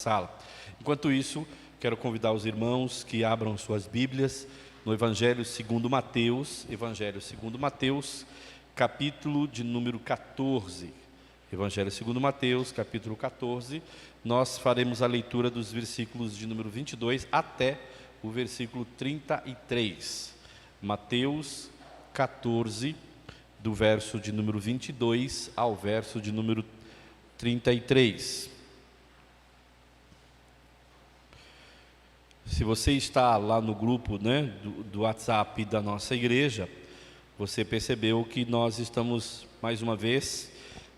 sala. Enquanto isso, quero convidar os irmãos que abram suas Bíblias no Evangelho segundo Mateus, capítulo de número 14. Evangelho segundo Mateus, capítulo 14. Nós faremos a leitura dos versículos de número 22 até o versículo 33. Mateus 14, do verso de número 22 ao verso de número 33. Se você está lá no grupo, do WhatsApp da nossa igreja, você percebeu que nós estamos, mais uma vez,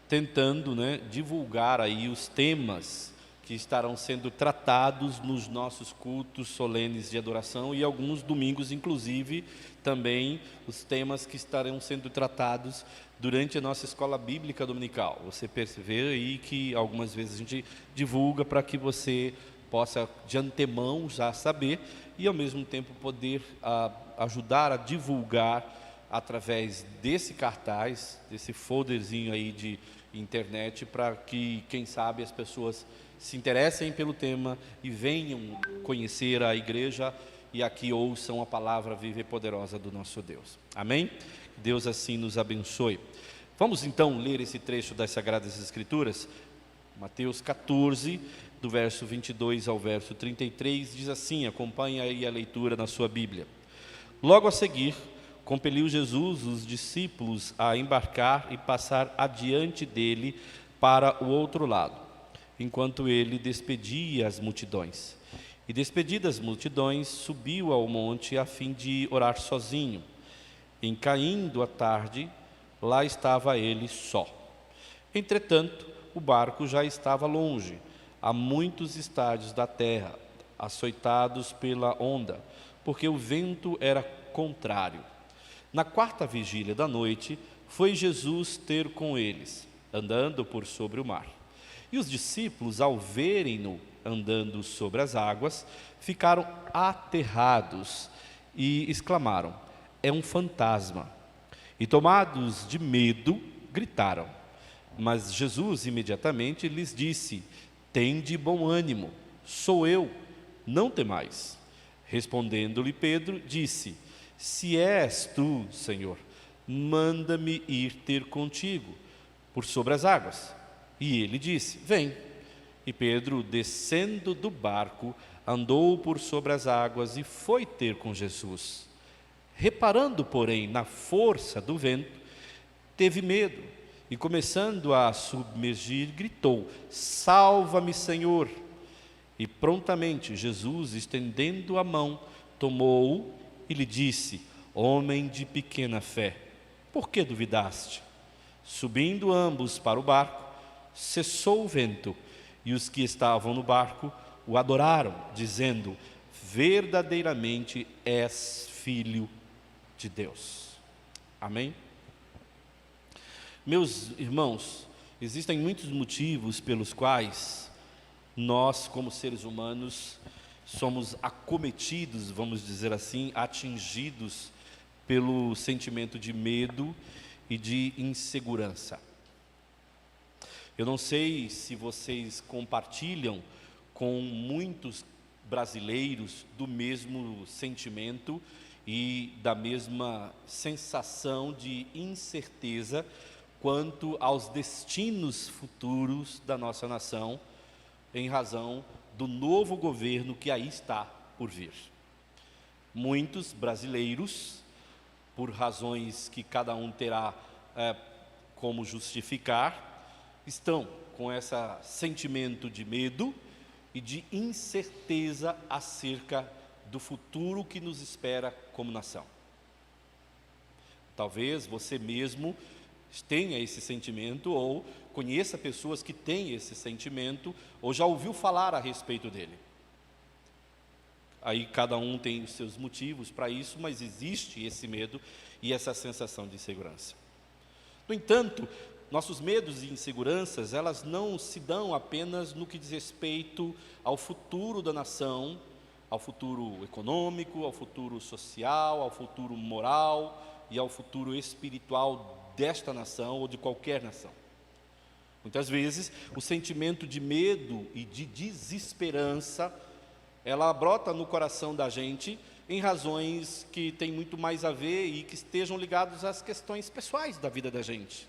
tentando divulgar aí os temas que estarão sendo tratados nos nossos cultos solenes de adoração e alguns domingos, inclusive, também os temas que estarão sendo tratados durante a nossa escola bíblica dominical. Você percebeu aí que algumas vezes a gente divulga para que você possa de antemão já saber e ao mesmo tempo poder ajudar a divulgar através desse cartaz, desse folderzinho aí de internet, para que, quem sabe, as pessoas se interessem pelo tema e venham conhecer a igreja e aqui ouçam a palavra viva e poderosa do nosso Deus. Amém? Deus assim nos abençoe. Vamos então ler esse trecho das Sagradas Escrituras? Mateus 14, do verso 22 ao verso 33, diz assim, acompanhe aí a leitura na sua Bíblia. Logo a seguir, compeliu Jesus os discípulos a embarcar e passar adiante dele para o outro lado, enquanto ele despedia as multidões. E despedidas as multidões, subiu ao monte a fim de orar sozinho. Em caindo a tarde, lá estava ele só. Entretanto, o barco já estava longe, a muitos estádios da terra, açoitados pela onda, porque o vento era contrário. Na quarta vigília da noite, foi Jesus ter com eles, andando por sobre o mar. E os discípulos, ao verem-no andando sobre as águas, ficaram aterrados e exclamaram: é um fantasma. E tomados de medo, gritaram. Mas Jesus imediatamente lhes disse: tende bom ânimo, sou eu, não temais. Respondendo-lhe Pedro, disse: se és tu, Senhor, manda-me ir ter contigo por sobre as águas. E ele disse: vem. E Pedro, descendo do barco, andou por sobre as águas e foi ter com Jesus. Reparando, porém, na força do vento, teve medo e, começando a submergir, gritou: salva-me, Senhor! E prontamente Jesus, estendendo a mão, tomou-o e lhe disse: homem de pequena fé, por que duvidaste? Subindo ambos para o barco, cessou o vento, e os que estavam no barco o adoraram, dizendo: verdadeiramente és filho de Deus. Amém? Meus irmãos, existem muitos motivos pelos quais nós, como seres humanos, somos acometidos, vamos dizer assim, atingidos pelo sentimento de medo e de insegurança. Eu não sei se vocês compartilham com muitos brasileiros do mesmo sentimento e da mesma sensação de incerteza quanto aos destinos futuros da nossa nação, em razão do novo governo que aí está por vir. Muitos brasileiros, por razões que cada um terá como justificar, estão com esse sentimento de medo e de incerteza acerca do futuro que nos espera como nação. Talvez você mesmo tenha esse sentimento, ou conheça pessoas que têm esse sentimento, ou já ouviu falar a respeito dele. Aí cada um tem os seus motivos para isso, mas existe esse medo e essa sensação de insegurança. No entanto, nossos medos e inseguranças, elas não se dão apenas no que diz respeito ao futuro da nação, ao futuro econômico, ao futuro social, ao futuro moral e ao futuro espiritual desta nação ou de qualquer nação. Muitas vezes, o sentimento de medo e de desesperança, ela brota no coração da gente em razões que têm muito mais a ver e que estejam ligadas às questões pessoais da vida da gente,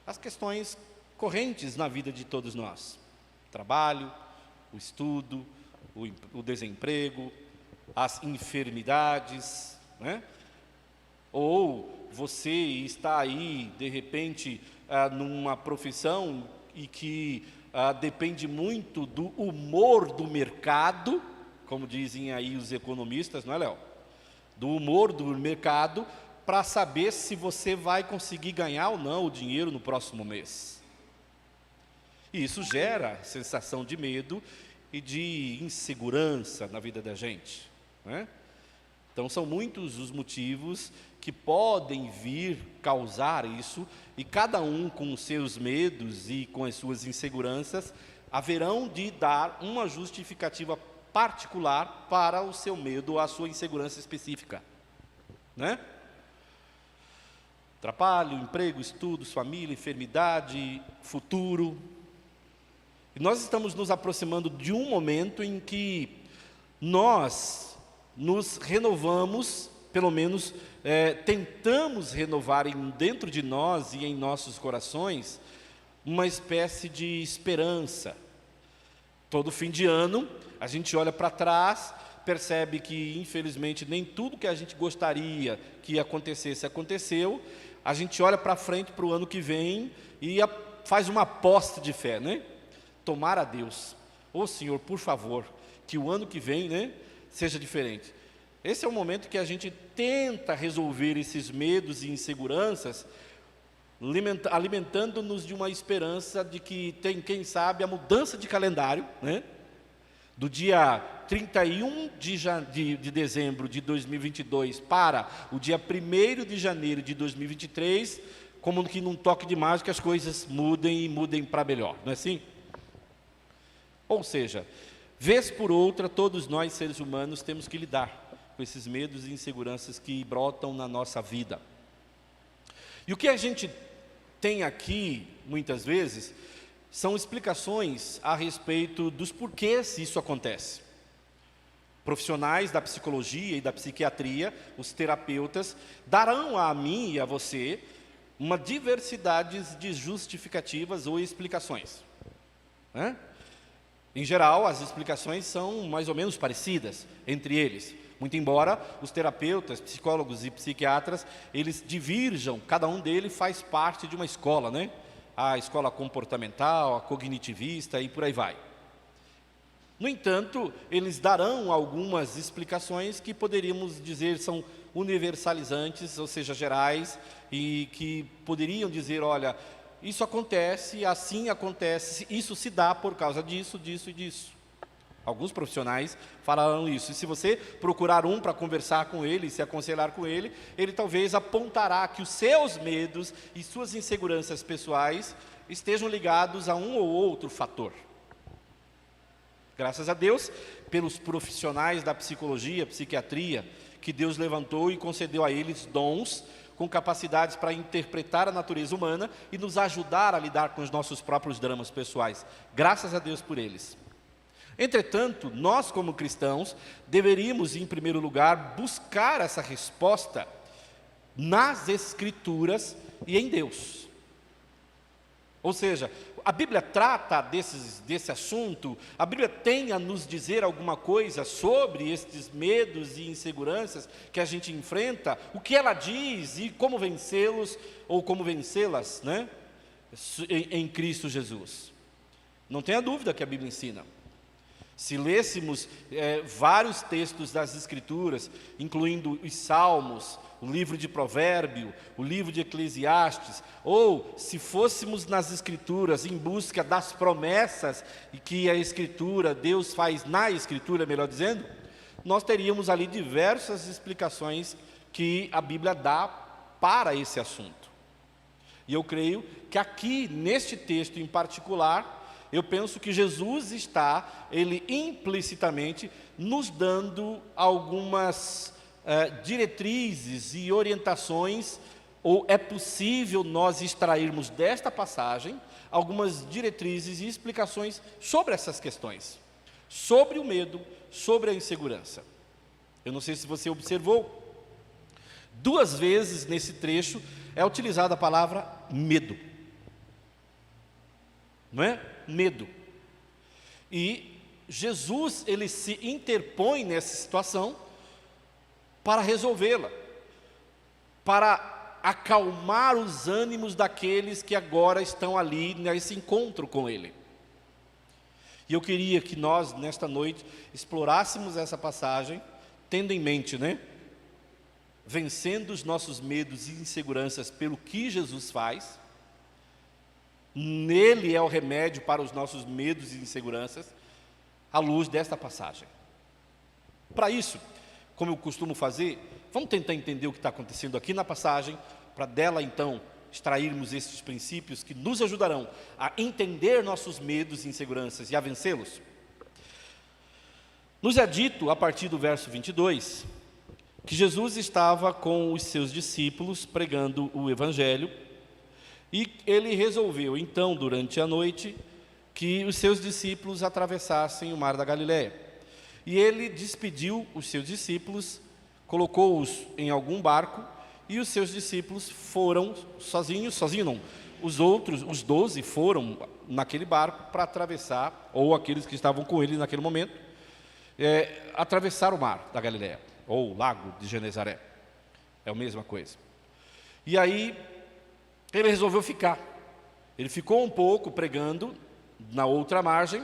as questões correntes na vida de todos nós. O trabalho, o estudo, o desemprego, as enfermidades, né? Ou você está aí, de repente, numa profissão e que depende muito do humor do mercado, como dizem aí os economistas, não é, Léo? Do humor do mercado, para saber se você vai conseguir ganhar ou não o dinheiro no próximo mês. E isso gera sensação de medo e de insegurança na vida da gente, né? Então, são muitos os motivos que podem vir causar isso, e cada um com os seus medos e com as suas inseguranças, haverão de dar uma justificativa particular para o seu medo ou a sua insegurança específica, né? Trabalho, emprego, estudos, família, enfermidade, futuro. E nós estamos nos aproximando de um momento em que nós nos renovamos, pelo menos tentamos renovar dentro de nós e em nossos corações, uma espécie de esperança. Todo fim de ano, a gente olha para trás, percebe que, infelizmente, nem tudo que a gente gostaria que acontecesse, aconteceu. A gente olha para frente, para o ano que vem, e faz uma aposta de fé, né? Tomara a Deus, ô Senhor, por favor, que o ano que vem, né, seja diferente. Esse é o momento que a gente tenta resolver esses medos e inseguranças, alimentando-nos de uma esperança de que tem, quem sabe, a mudança de calendário, né? Do dia 31 de dezembro de 2022 para o dia 1º de janeiro de 2023, como que num toque de mágica as coisas mudem e mudem para melhor, não é assim? Ou seja, vez por outra, todos nós seres humanos temos que lidar com esses medos e inseguranças que brotam na nossa vida. E o que a gente tem aqui, muitas vezes, são explicações a respeito dos porquês isso acontece. Profissionais da psicologia e da psiquiatria, os terapeutas, darão a mim e a você uma diversidade de justificativas ou explicações, né? Em geral, as explicações são mais ou menos parecidas entre eles, muito embora os terapeutas, psicólogos e psiquiatras, eles divirjam, cada um deles faz parte de uma escola, né? A escola comportamental, a cognitivista e por aí vai. No entanto, eles darão algumas explicações que poderíamos dizer são universalizantes, ou seja, gerais, e que poderiam dizer, olha, isso acontece, assim acontece, isso se dá por causa disso, disso e disso. Alguns profissionais falarão isso. E se você procurar um para conversar com ele, se aconselhar com ele, ele talvez apontará que os seus medos e suas inseguranças pessoais estejam ligados a um ou outro fator. Graças a Deus, pelos profissionais da psicologia, psiquiatria, que Deus levantou e concedeu a eles dons com capacidades para interpretar a natureza humana e nos ajudar a lidar com os nossos próprios dramas pessoais. Graças a Deus por eles. Entretanto, nós como cristãos, deveríamos, em primeiro lugar, buscar essa resposta nas Escrituras e em Deus. Ou seja, a Bíblia trata desse assunto, a Bíblia tem a nos dizer alguma coisa sobre estes medos e inseguranças que a gente enfrenta, o que ela diz e como vencê-los ou como vencê-las, né? Em Cristo Jesus. Não tenha dúvida que a Bíblia ensina. Se lêssemos vários textos das Escrituras, incluindo os Salmos, o livro de Provérbio, o livro de Eclesiastes, ou se fôssemos nas Escrituras em busca das promessas que a Escritura, Deus faz na Escritura, melhor dizendo, nós teríamos ali diversas explicações que a Bíblia dá para esse assunto. E eu creio que aqui, neste texto em particular, eu penso que Jesus está, ele implicitamente, nos dando algumas diretrizes e orientações, ou é possível nós extrairmos desta passagem algumas diretrizes e explicações sobre essas questões, sobre o medo, sobre a insegurança. Eu não sei se você observou, 2 vezes nesse trecho é utilizada a palavra medo. Não é? Medo. E Jesus, ele se interpõe nessa situação para resolvê-la, para acalmar os ânimos daqueles que agora estão ali nesse encontro com ele. E eu queria que nós, nesta noite, explorássemos essa passagem, tendo em mente, vencendo os nossos medos e inseguranças pelo que Jesus faz. Nele é o remédio para os nossos medos e inseguranças, à luz desta passagem. Para isso, como eu costumo fazer, vamos tentar entender o que está acontecendo aqui na passagem, para dela então extrairmos esses princípios que nos ajudarão a entender nossos medos e inseguranças e a vencê-los. Nos é dito, a partir do verso 22, que Jesus estava com os seus discípulos pregando o Evangelho, e ele resolveu então, durante a noite, que os seus discípulos atravessassem o mar da Galileia. E ele despediu os seus discípulos, colocou-os em algum barco, e os seus discípulos foram sozinhos não, os 12 foram naquele barco para atravessar, ou aqueles que estavam com ele naquele momento, atravessar o mar da Galileia, ou o lago de Genezaré, é a mesma coisa. E aí, ele resolveu ficar, ele ficou um pouco pregando na outra margem.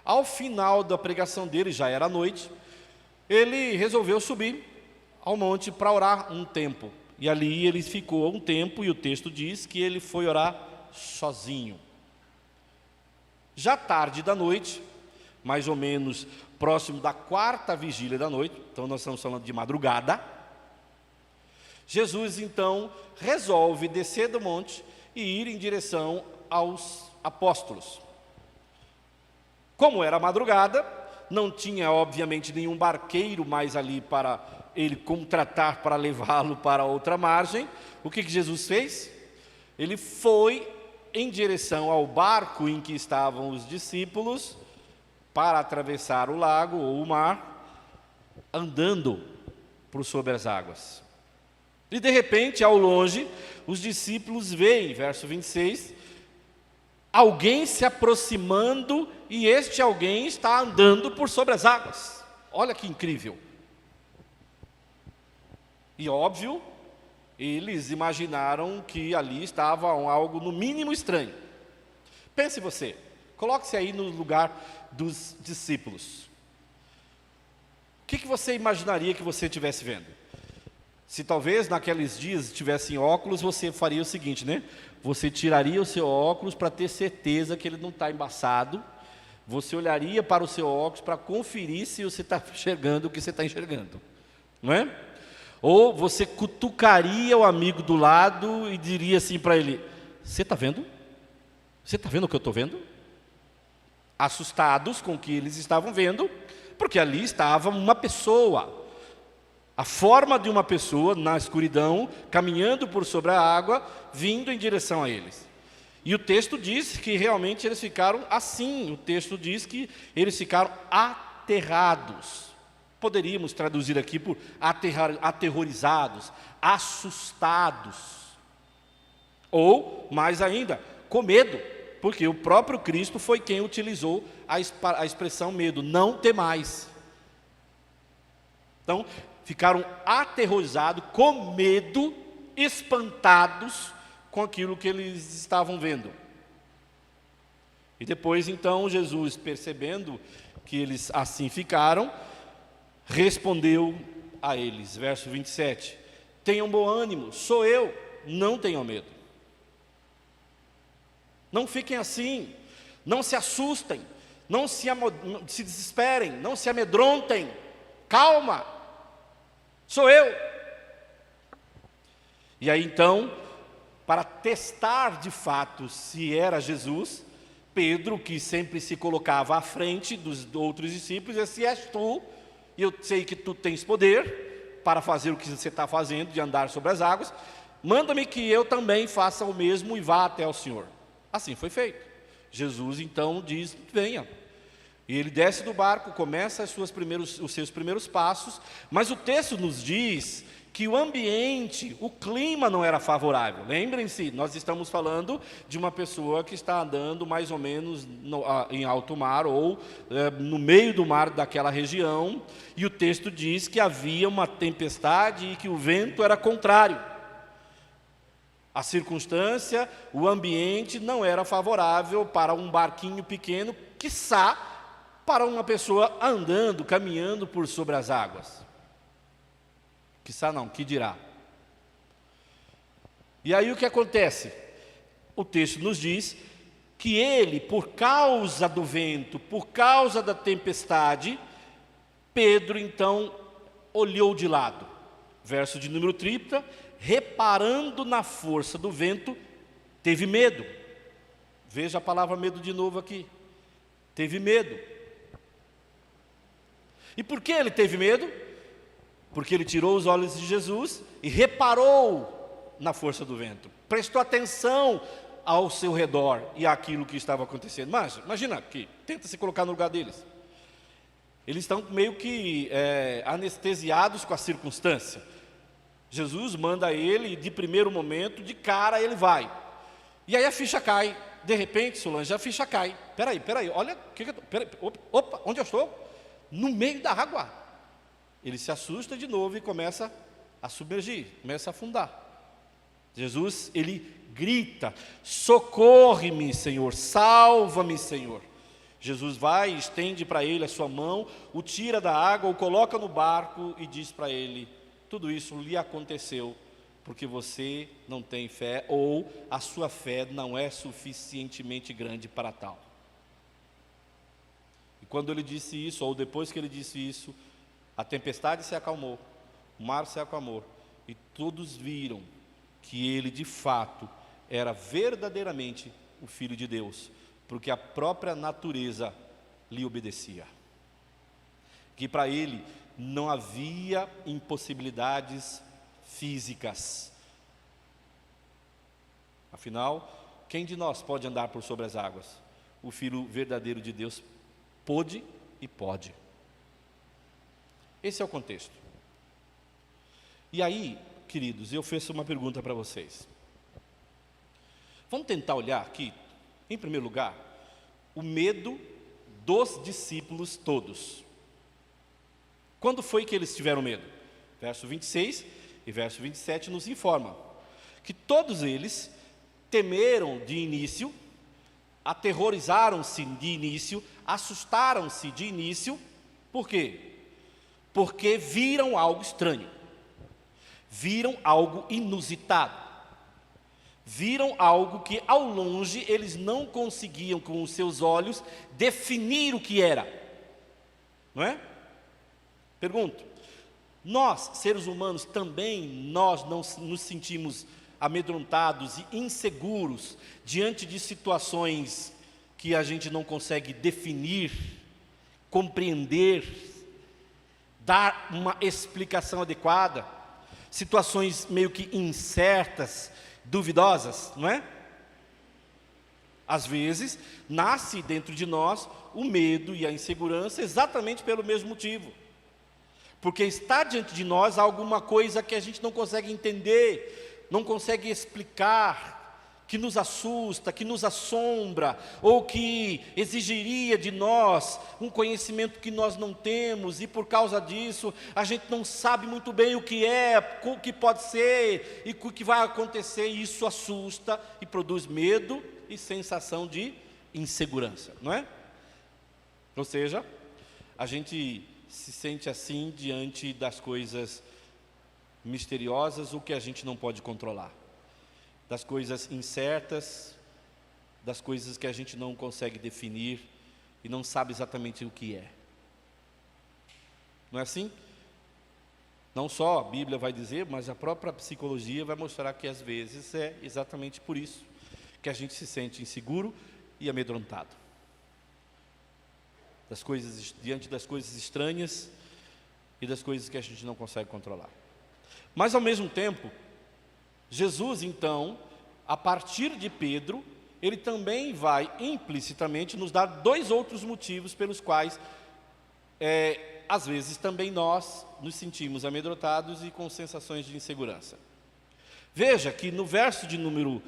Ao final da pregação dele, já era noite, ele resolveu subir ao monte para orar um tempo, e ali ele ficou um tempo, e o texto diz que ele foi orar sozinho. Já tarde da noite, mais ou menos próximo da 4ª vigília da noite, então nós estamos falando de madrugada, Jesus então resolve descer do monte e ir em direção aos apóstolos. Como era madrugada, não tinha obviamente nenhum barqueiro mais ali para ele contratar para levá-lo para outra margem. O que Jesus fez? Ele foi em direção ao barco em que estavam os discípulos para atravessar o lago ou o mar, andando por sobre as águas. E de repente, ao longe, os discípulos veem, verso 26, alguém se aproximando, e este alguém está andando por sobre as águas. Olha que incrível. E óbvio, eles imaginaram que ali estava algo no mínimo estranho. Pense você, coloque-se aí no lugar dos discípulos. O que você imaginaria que você estivesse vendo? Se talvez naqueles dias tivessem óculos, você faria o seguinte, Você tiraria o seu óculos para ter certeza que ele não está embaçado. Você olharia para o seu óculos para conferir se você está enxergando o que você está enxergando, não é? Ou você cutucaria o amigo do lado e diria assim para ele: você está vendo? Você está vendo o que eu estou vendo? Assustados com o que eles estavam vendo, porque ali estava uma pessoa, a forma de uma pessoa na escuridão, caminhando por sobre a água, vindo em direção a eles. E o texto diz que realmente eles ficaram assim, o texto diz que eles ficaram aterrados. Poderíamos traduzir aqui por aterrorizados, assustados. Ou, mais ainda, com medo, porque o próprio Cristo foi quem utilizou a expressão medo, não temais. Então, ficaram aterrorizados, com medo, espantados com aquilo que eles estavam vendo. E depois, então, Jesus, percebendo que eles assim ficaram, respondeu a eles, verso 27, tenham bom ânimo, sou eu, não tenham medo. Não fiquem assim, não se assustem, não se desesperem, não se amedrontem, calma, sou eu. E aí então, para testar de fato se era Jesus, Pedro, que sempre se colocava à frente dos outros discípulos, disse: se és tu, e eu sei que tu tens poder para fazer o que você está fazendo, de andar sobre as águas, manda-me que eu também faça o mesmo e vá até o Senhor. Assim foi feito. Jesus então diz: venha. E ele desce do barco, começa os seus primeiros passos, mas o texto nos diz que o ambiente, o clima não era favorável. Lembrem-se, nós estamos falando de uma pessoa que está andando mais ou menos em alto mar ou no meio do mar daquela região, e o texto diz que havia uma tempestade e que o vento era contrário. A circunstância, o ambiente não era favorável para um barquinho pequeno, quiçá para uma pessoa andando, caminhando por sobre as águas. Quiçá não, que dirá? E aí o que acontece? O texto nos diz que ele, por causa do vento, por causa da tempestade, Pedro então olhou de lado. Verso de número 30, reparando na força do vento, teve medo. Veja a palavra medo de novo aqui. Teve medo. E por que ele teve medo? Porque ele tirou os olhos de Jesus e reparou na força do vento. Prestou atenção ao seu redor e àquilo que estava acontecendo. Mas imagina que, tenta se colocar no lugar deles. Eles estão meio que anestesiados com a circunstância. Jesus manda ele e de primeiro momento, de cara ele vai. E aí a ficha cai. De repente, Solange, a ficha cai. Peraí, olha, opa, onde eu estou? No meio da água. Ele se assusta de novo e começa a submergir, começa a afundar. Jesus, ele grita: socorre-me, Senhor, salva-me, Senhor. Jesus vai, estende para ele a sua mão, o tira da água, o coloca no barco e diz para ele: tudo isso lhe aconteceu porque você não tem fé, ou a sua fé não é suficientemente grande para tal. E quando ele disse isso, ou depois que ele disse isso, a tempestade se acalmou, o mar se acalmou, e todos viram que ele de fato era verdadeiramente o Filho de Deus, porque a própria natureza lhe obedecia. Que para ele não havia impossibilidades físicas. Afinal, quem de nós pode andar por sobre as águas? O Filho verdadeiro de Deus pôde e pode. Esse é o contexto. E aí, queridos, eu faço uma pergunta para vocês. Vamos tentar olhar aqui, em primeiro lugar, o medo dos discípulos todos. Quando foi que eles tiveram medo? Verso 26 e verso 27 nos informam que todos eles temeram de início, aterrorizaram-se de início, assustaram-se de início. Por quê? Porque viram algo estranho, viram algo inusitado, viram algo que ao longe eles não conseguiam com os seus olhos definir o que era, não é? Pergunto, nós seres humanos também, nós não nos sentimos amedrontados e inseguros diante de situações que a gente não consegue definir, compreender, dar uma explicação adequada, situações meio que incertas, duvidosas, não é? Às vezes, nasce dentro de nós o medo e a insegurança exatamente pelo mesmo motivo. Porque está diante de nós alguma coisa que a gente não consegue entender, não consegue explicar, que nos assusta, que nos assombra, ou que exigiria de nós um conhecimento que nós não temos, e por causa disso a gente não sabe muito bem o que é, o que pode ser, e o que vai acontecer, e isso assusta e produz medo e sensação de insegurança, não é? Ou seja, a gente se sente assim diante das coisas misteriosas, o que a gente não pode controlar, das coisas incertas, das coisas que a gente não consegue definir e não sabe exatamente o que é. Não é assim? Não só a Bíblia vai dizer, mas a própria psicologia vai mostrar que às vezes é exatamente por isso que a gente se sente inseguro e amedrontado. Diante das coisas estranhas e das coisas que a gente não consegue controlar. Mas ao mesmo tempo, Jesus então, a partir de Pedro, ele também vai implicitamente nos dar dois outros motivos pelos quais, às vezes, também nós nos sentimos amedrontados e com sensações de insegurança. Veja que no verso de número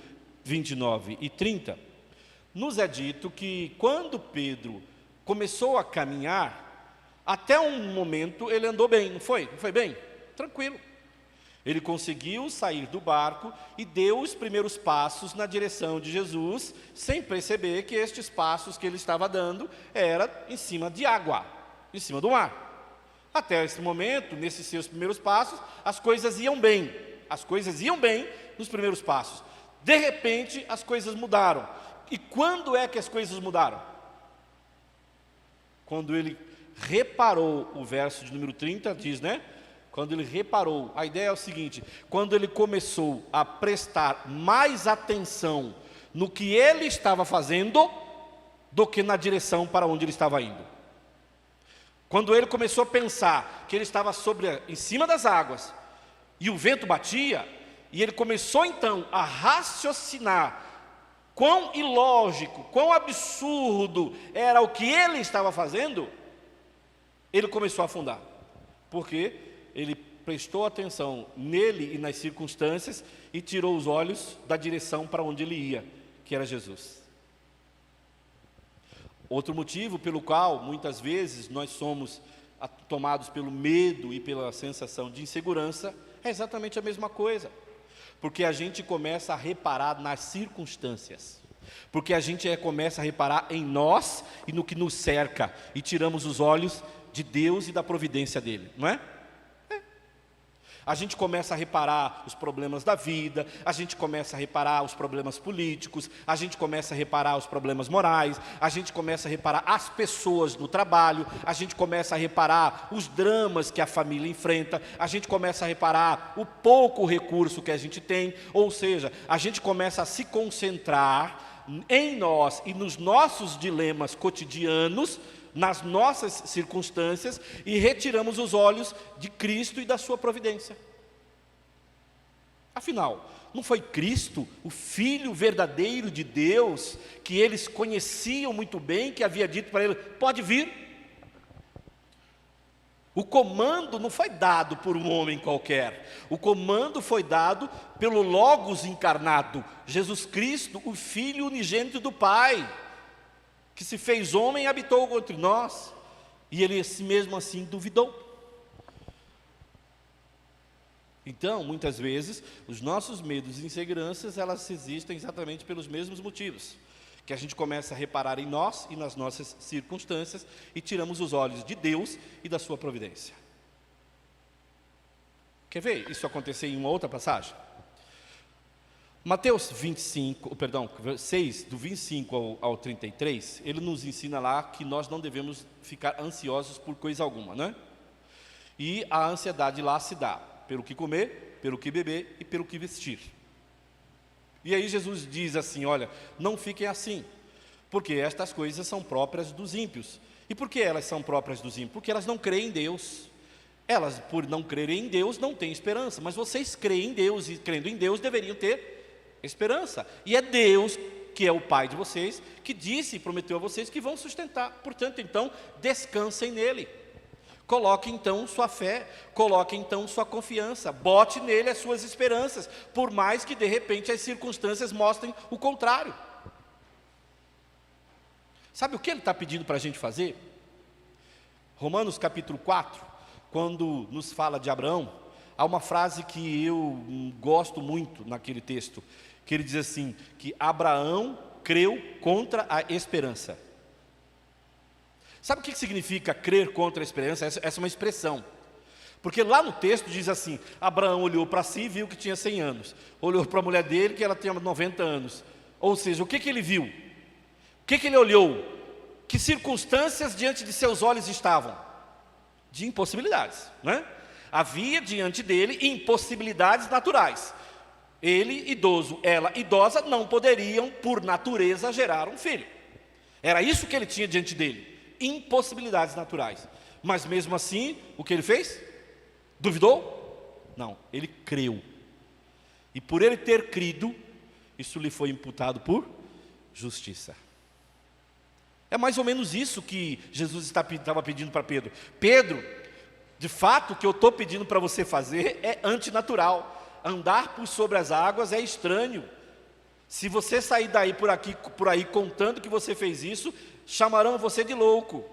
29 e 30, nos é dito que quando Pedro começou a caminhar, até um momento ele andou bem, não foi? Não foi bem? Tranquilo. Ele conseguiu sair do barco e deu os primeiros passos na direção de Jesus, sem perceber que estes passos que ele estava dando eram em cima de água, em cima do mar. Até esse momento, nesses seus primeiros passos, as coisas iam bem. As coisas iam bem nos primeiros passos. De repente, as coisas mudaram. E quando é que as coisas mudaram? Quando ele reparou, o verso de número 30 diz, né? Quando ele reparou, a ideia é o seguinte: quando ele começou a prestar mais atenção no que ele estava fazendo do que na direção para onde ele estava indo. Quando ele começou a pensar que ele estava em cima das águas e o vento batia, e ele começou então a raciocinar quão ilógico, quão absurdo era o que ele estava fazendo, ele começou a afundar. Porque ele prestou atenção nele e nas circunstâncias e tirou os olhos da direção para onde ele ia, que era Jesus. Outro motivo pelo qual muitas vezes nós somos tomados pelo medo e pela sensação de insegurança é exatamente a mesma coisa. Porque a gente começa a reparar nas circunstâncias. Porque a gente começa a reparar em nós e no que nos cerca. E tiramos os olhos de Deus e da providência dele, não é? A gente começa a reparar os problemas da vida, a gente começa a reparar os problemas políticos, a gente começa a reparar os problemas morais, a gente começa a reparar as pessoas no trabalho, a gente começa a reparar os dramas que a família enfrenta, a gente começa a reparar o pouco recurso que a gente tem, ou seja, a gente começa a se concentrar em nós e nos nossos dilemas cotidianos, nas nossas circunstâncias, e retiramos os olhos de Cristo e da sua providência. Afinal, não foi Cristo, o Filho verdadeiro de Deus, que eles conheciam muito bem, que havia dito para ele: pode vir? O comando não foi dado por um homem qualquer, o comando foi dado pelo Logos encarnado, Jesus Cristo, o Filho unigênito do Pai, que se fez homem e habitou entre nós, e ele mesmo assim duvidou. Então, muitas vezes, os nossos medos e inseguranças, elas existem exatamente pelos mesmos motivos, que a gente começa a reparar em nós e nas nossas circunstâncias, e tiramos os olhos de Deus e da sua providência. Quer ver isso acontecer em uma outra passagem? Mateus 6, do 25 ao 33, ele nos ensina lá que nós não devemos ficar ansiosos por coisa alguma, né? E a ansiedade lá se dá pelo que comer, pelo que beber e pelo que vestir. E aí Jesus diz assim: olha, não fiquem assim, porque estas coisas são próprias dos ímpios. E por que elas são próprias dos ímpios? Porque elas não creem em Deus. Elas, por não crerem em Deus, não têm esperança. Mas vocês creem em Deus, e crendo em Deus deveriam ter esperança. E é Deus, que é o Pai de vocês, que disse e prometeu a vocês que vão sustentar. Portanto, então, descansem nele. Coloque então sua fé, coloque então sua confiança, bote nele as suas esperanças, por mais que de repente as circunstâncias mostrem o contrário. Sabe o que ele está pedindo para a gente fazer? Romanos capítulo 4, quando nos fala de Abraão, há uma frase que eu gosto muito naquele texto, que ele diz assim, que Abraão creu contra a esperança. Sabe o que significa crer contra a esperança? Essa é uma expressão. Porque lá no texto diz assim: Abraão olhou para si e viu que tinha 100 anos. Olhou para a mulher dele que ela tinha 90 anos. Ou seja, o que ele viu? O que ele olhou? Que circunstâncias diante de seus olhos estavam? De impossibilidades, né? Havia diante dele impossibilidades naturais. Ele, idoso, ela, idosa, não poderiam, por natureza, gerar um filho. Era isso que ele tinha diante dele. Impossibilidades naturais. Mas mesmo assim, o que ele fez? Duvidou? Não, ele creu. E por ele ter crido, isso lhe foi imputado por justiça. É mais ou menos isso que Jesus estava pedindo para Pedro. Pedro, de fato, o que eu estou pedindo para você fazer é antinatural. Andar por sobre as águas é estranho. Se você sair daí por aí contando que você fez isso, chamarão você de louco,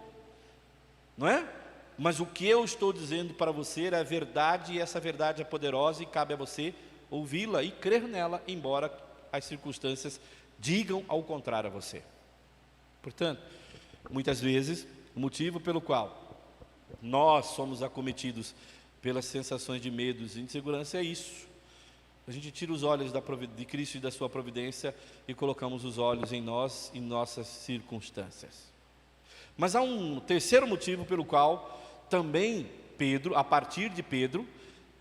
não é? Mas o que eu estou dizendo para você é a verdade, e essa verdade é poderosa e cabe a você ouvi-la e crer nela, embora as circunstâncias digam ao contrário a você. Portanto, muitas vezes, o motivo pelo qual nós somos acometidos pelas sensações de medos e insegurança é isso. A gente tira os olhos de Cristo e da sua providência e colocamos os olhos em nós e nossas circunstâncias. Mas há um terceiro motivo pelo qual também Pedro, a partir de Pedro,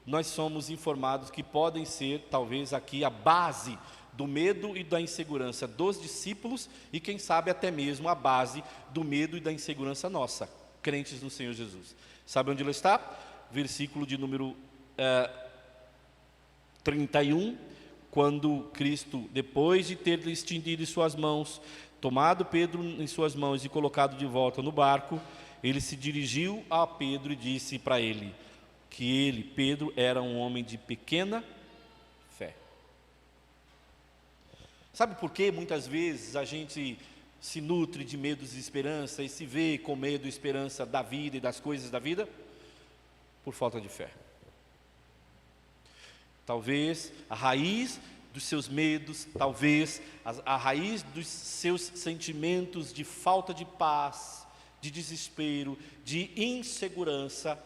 nós somos informados que podem ser, talvez aqui, a base do medo e da insegurança dos discípulos e quem sabe até mesmo a base do medo e da insegurança nossa, crentes no Senhor Jesus. Sabe onde ela está? Versículo de número 31, quando Cristo, depois de ter estendido suas mãos, tomado Pedro em suas mãos e colocado de volta no barco, ele se dirigiu a Pedro e disse para ele que ele, Pedro, era um homem de pequena fé. Sabe por que muitas vezes a gente se nutre de medos e esperança e se vê com medo e esperança da vida e das coisas da vida? Por falta de fé. Talvez a raiz dos seus medos, talvez a raiz dos seus sentimentos de falta de paz, de desespero, de insegurança,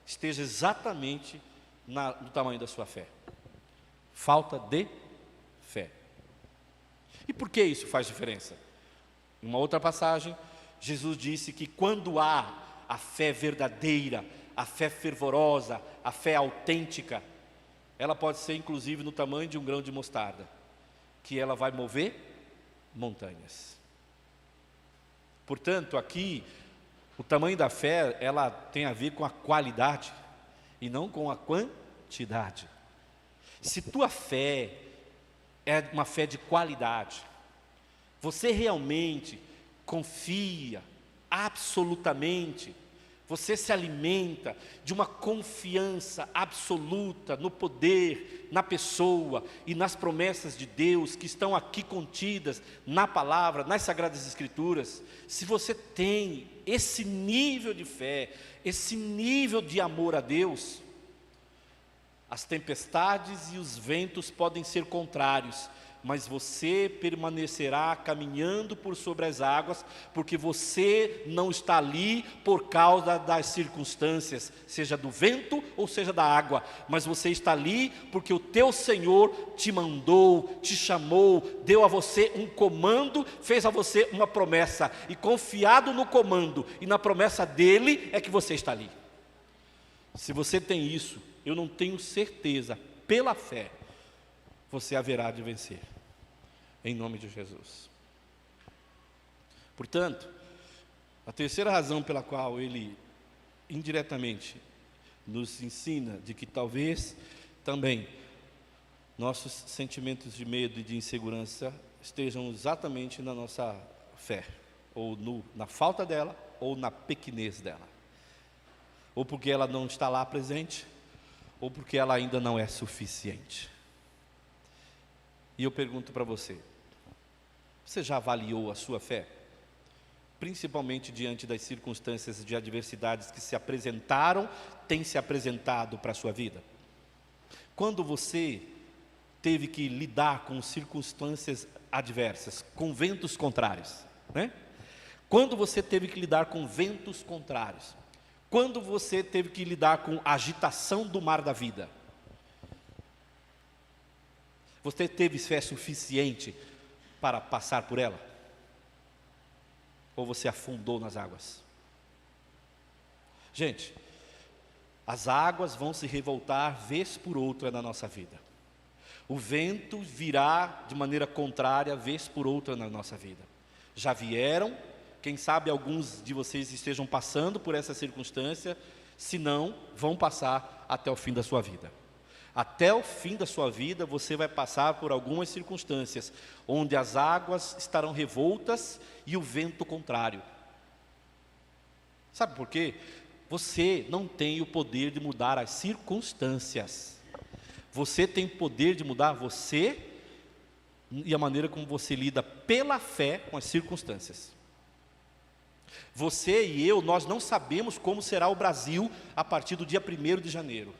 esteja exatamente no tamanho da sua fé. Falta de fé. E por que isso faz diferença? Em uma outra passagem, Jesus disse que quando há a fé verdadeira, a fé fervorosa, a fé autêntica, ela pode ser inclusive no tamanho de um grão de mostarda, que ela vai mover montanhas. Portanto, aqui, o tamanho da fé, ela tem a ver com a qualidade e não com a quantidade. Se tua fé é uma fé de qualidade, você realmente confia absolutamente, você se alimenta de uma confiança absoluta no poder, na pessoa e nas promessas de Deus que estão aqui contidas na palavra, nas Sagradas Escrituras. Se você tem esse nível de fé, esse nível de amor a Deus, as tempestades e os ventos podem ser contrários, mas você permanecerá caminhando por sobre as águas, porque você não está ali por causa das circunstâncias, seja do vento ou seja da água, mas você está ali porque o teu Senhor te mandou, te chamou, deu a você um comando, fez a você uma promessa, e confiado no comando e na promessa dele é que você está ali. Se você tem isso, eu não tenho certeza, pela fé, você haverá de vencer, em nome de Jesus. Portanto, a terceira razão pela qual ele indiretamente nos ensina de que talvez também nossos sentimentos de medo e de insegurança estejam exatamente na nossa fé, ou na falta dela, ou na pequenez dela, ou porque ela não está lá presente, ou porque ela ainda não é suficiente. E eu pergunto para você, você já avaliou a sua fé? Principalmente diante das circunstâncias de adversidades que se apresentaram, têm se apresentado para a sua vida? Quando você teve que lidar com circunstâncias adversas, com ventos contrários, né? Quando você teve que lidar com ventos contrários, quando você teve que lidar com a agitação do mar da vida, você teve fé suficiente para passar por ela? Ou você afundou nas águas? Gente, as águas vão se revoltar vez por outra na nossa vida. O vento virá de maneira contrária vez por outra na nossa vida. Já vieram, quem sabe alguns de vocês estejam passando por essa circunstância, se não, vão passar até o fim da sua vida. Até o fim da sua vida, você vai passar por algumas circunstâncias, onde as águas estarão revoltas e o vento contrário. Sabe por quê? Você não tem o poder de mudar as circunstâncias. Você tem o poder de mudar você e a maneira como você lida pela fé com as circunstâncias. Você e eu, nós não sabemos como será o Brasil a partir do dia 1º de janeiro.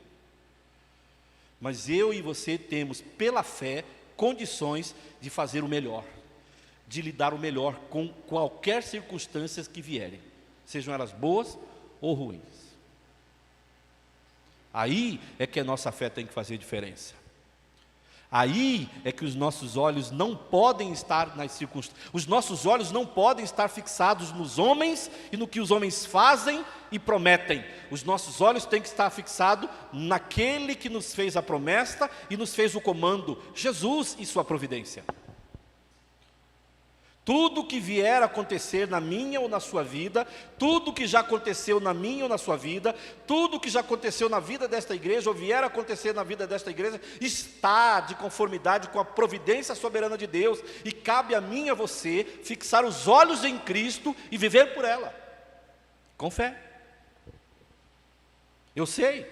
Mas eu e você temos, pela fé, condições de fazer o melhor, de lidar o melhor com qualquer circunstância que vierem, sejam elas boas ou ruins. Aí é que a nossa fé tem que fazer diferença. Aí é que os nossos olhos não podem estar nas circunstâncias. Os nossos olhos não podem estar fixados nos homens e no que os homens fazem e prometem. Os nossos olhos têm que estar fixados naquele que nos fez a promessa e nos fez o comando, Jesus e sua providência. Tudo que vier a acontecer na minha ou na sua vida, tudo que já aconteceu na minha ou na sua vida, tudo que já aconteceu na vida desta igreja, ou vier a acontecer na vida desta igreja, está de conformidade com a providência soberana de Deus, e cabe a mim e a você fixar os olhos em Cristo e viver por ela, com fé. Eu sei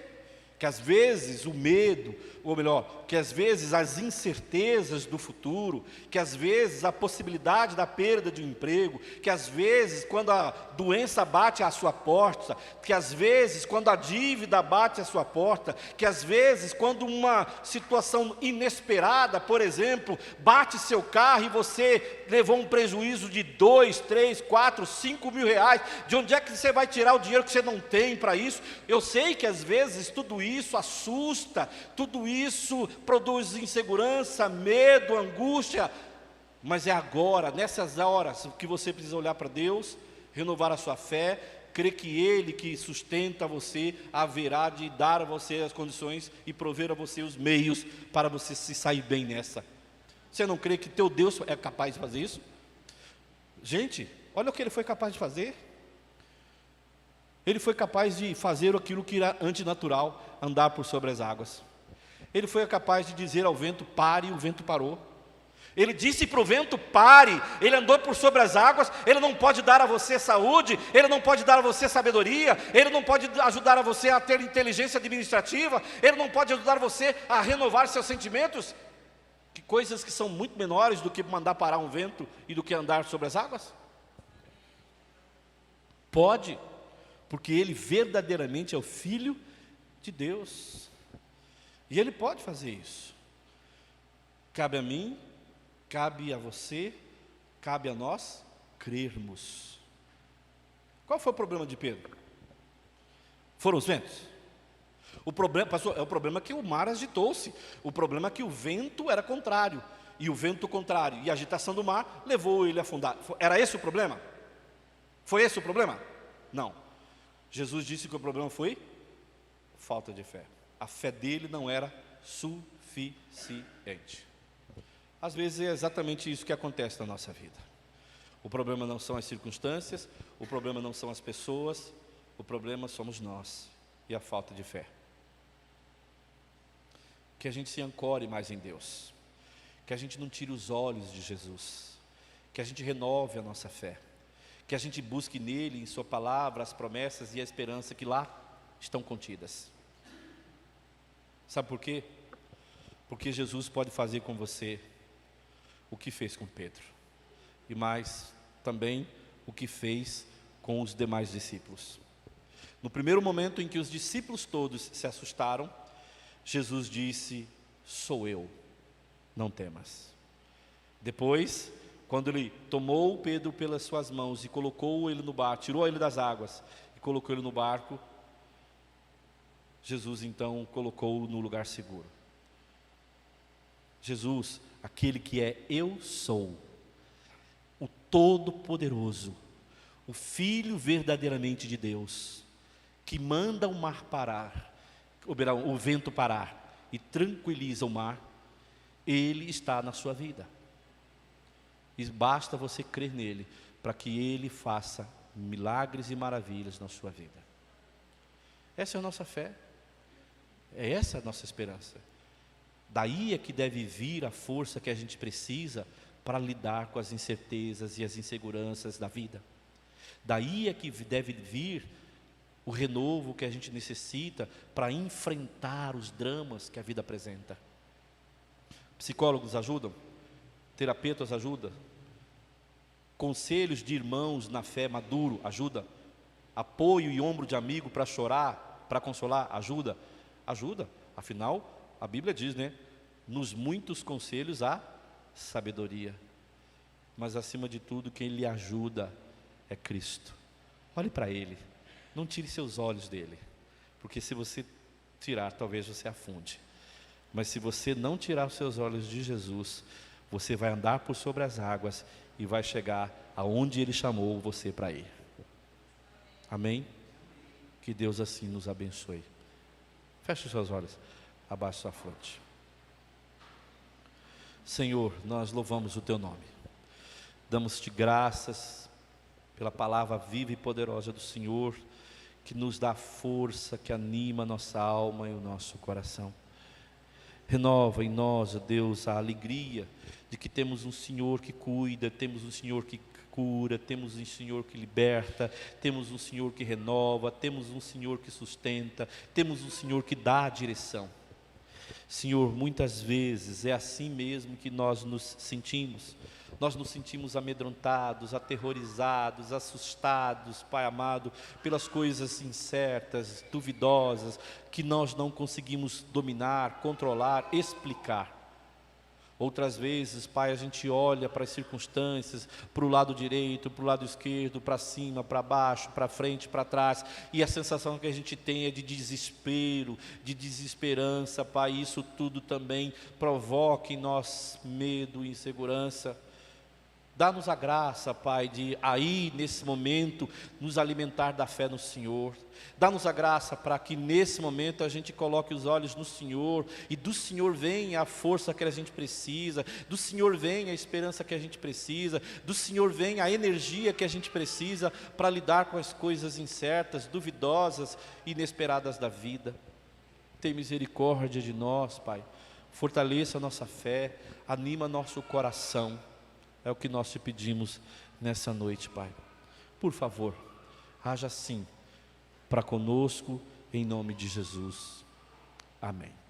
que às vezes o medo, ou melhor, que às vezes as incertezas do futuro, que às vezes a possibilidade da perda de um emprego, que às vezes quando a doença bate à sua porta, que às vezes quando a dívida bate à sua porta, que às vezes quando uma situação inesperada, por exemplo, bate seu carro e você levou um prejuízo de 2, 3, 4, 5 mil reais, de onde é que você vai tirar o dinheiro que você não tem para isso? Eu sei que às vezes tudo isso assusta, tudo isso produz insegurança, medo, angústia, mas é agora, nessas horas, que você precisa olhar para Deus, renovar a sua fé, crer que Ele que sustenta você, haverá de dar a você as condições e prover a você os meios para você se sair bem nessa. Você não crê que teu Deus é capaz de fazer isso? Gente, olha o que Ele foi capaz de fazer. Ele foi capaz de fazer aquilo que era antinatural, andar por sobre as águas. Ele foi capaz de dizer ao vento, pare, e o vento parou. Ele disse para o vento, pare, ele andou por sobre as águas. Ele não pode dar a você saúde, ele não pode dar a você sabedoria, ele não pode ajudar a você a ter inteligência administrativa, ele não pode ajudar você a renovar seus sentimentos, que coisas que são muito menores do que mandar parar um vento e do que andar sobre as águas. Pode, porque ele verdadeiramente é o Filho de Deus, e ele pode fazer isso. Cabe a mim, cabe a você, cabe a nós crermos. Qual foi o problema de Pedro? Foram os ventos? O problema, pastor, é o problema que o mar agitou-se. O problema é que o vento era contrário, e o vento contrário e a agitação do mar levou ele a afundar. Era esse o problema? Foi esse o problema? Não. Jesus disse que o problema foi falta de fé. A fé dele não era suficiente. Às vezes é exatamente isso que acontece na nossa vida. O problema não são as circunstâncias, o problema não são as pessoas, o problema somos nós e a falta de fé. Que a gente se ancore mais em Deus, que a gente não tire os olhos de Jesus, que a gente renove a nossa fé, que a gente busque nele, em sua palavra, as promessas e a esperança que lá estão contidas. Sabe por quê? Porque Jesus pode fazer com você o que fez com Pedro, e mais também o que fez com os demais discípulos. No primeiro momento em que os discípulos todos se assustaram, Jesus disse, sou eu, não temas. Depois, quando ele tomou Pedro pelas suas mãos e colocou ele no barco, tirou ele das águas e colocou ele no barco, Jesus então colocou-o no lugar seguro. Jesus, aquele que é eu sou, o Todo-Poderoso, o Filho verdadeiramente de Deus, que manda o mar parar, o vento parar e tranquiliza o mar, Ele está na sua vida. E basta você crer nele, para que Ele faça milagres e maravilhas na sua vida. Essa é a nossa fé, é essa a nossa esperança. Daí é que deve vir a força que a gente precisa para lidar com as incertezas e as inseguranças da vida. Daí é que deve vir o renovo que a gente necessita para enfrentar os dramas que a vida apresenta. Psicólogos ajudam, terapeutas ajudam, conselhos de irmãos na fé maduro ajuda, apoio e ombro de amigo para chorar, para consolar ajuda, afinal a Bíblia diz, né, nos muitos conselhos há sabedoria, mas acima de tudo quem lhe ajuda é Cristo. Olhe para Ele, não tire seus olhos dele, porque se você tirar, talvez você afunde, mas se você não tirar os seus olhos de Jesus, você vai andar por sobre as águas e vai chegar aonde Ele chamou você para ir. Amém? Que Deus assim nos abençoe. Feche os seus olhos, abaixe sua fronte. Senhor, nós louvamos o Teu nome, damos-te graças pela palavra viva e poderosa do Senhor, que nos dá força, que anima a nossa alma e o nosso coração. Renova em nós, ó Deus, a alegria de que temos um Senhor que cuida, temos um Senhor que cura, temos um Senhor que liberta, temos um Senhor que renova, temos um Senhor que sustenta, temos um Senhor que dá a direção. Senhor, muitas vezes é assim mesmo que nós nos sentimos amedrontados, aterrorizados, assustados, Pai amado, pelas coisas incertas, duvidosas, que nós não conseguimos dominar, controlar, explicar. Outras vezes, Pai, a gente olha para as circunstâncias, para o lado direito, para o lado esquerdo, para cima, para baixo, para frente, para trás, e a sensação que a gente tem é de desespero, de desesperança, Pai. Isso tudo também provoca em nós medo e insegurança. Dá-nos a graça, Pai, de aí, nesse momento, nos alimentar da fé no Senhor. Dá-nos a graça para que nesse momento a gente coloque os olhos no Senhor, e do Senhor venha a força que a gente precisa, do Senhor venha a esperança que a gente precisa, do Senhor venha a energia que a gente precisa para lidar com as coisas incertas, duvidosas, inesperadas da vida. Tem misericórdia de nós, Pai. Fortaleça a nossa fé, anima nosso coração. É o que nós te pedimos nessa noite, Pai. Por favor, haja assim para conosco, em nome de Jesus. Amém.